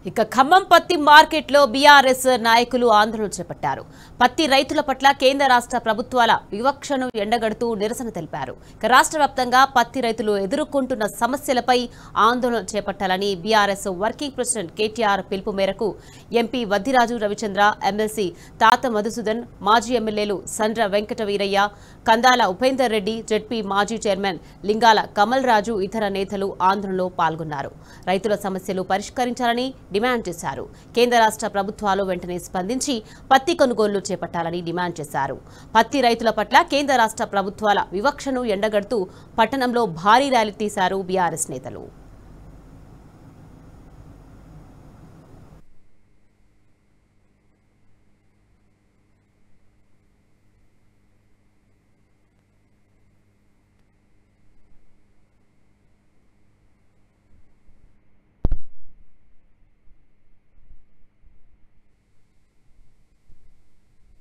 ఇక ఖమ్మం పత్తి మార్కెట్లో బీఆర్ఎస్ నాయకులు ఆందోళన చేపట్టారు. పత్తి రైతుల పట్ల కేంద్ర రాష్ట్ర ప్రభుత్వాల వివక్షను ఎండగడుతూ నిరసన తెలిపారు. ఇక రాష్ట్ర వ్యాప్తంగా పత్తి రైతులు ఎదుర్కొంటున్న సమస్యలపై ఆందోళన చేపట్టాలని బీఆర్ఎస్ వర్కింగ్ ప్రెసిడెంట్ కేటీఆర్ పిలుపు మేరకు ఎంపీ వద్దిరాజు రవిచంద్ర, ఎమ్మెల్సీ తాత మధుసూదన్, మాజీ ఎమ్మెల్యేలు సండ్ర వెంకట వీరయ్య, కందాల ఉపేందర్ రెడ్డి, జెడ్పీ మాజీ చైర్మన్ లింగాల కమల్ రాజు ఇతర నేతలు ఆందోళనలో పాల్గొన్నారు. రైతుల సమస్యలు పరిష్కరించాలని డిమాండ్ చేశారు. కేంద్ర రాష్ట్ర ప్రభుత్వాలు వెంటనే స్పందించి పత్తి కొనుగోళ్లు చేపట్టాలని డిమాండ్ చేశారు. పత్తి రైతుల పట్ల కేంద్ర రాష్ట్ర ప్రభుత్వాల వివక్షను ఎండగడుతూ పట్టణంలో భారీ ర్యాలీ తీశారు బీఆర్ఎస్ నేతలు.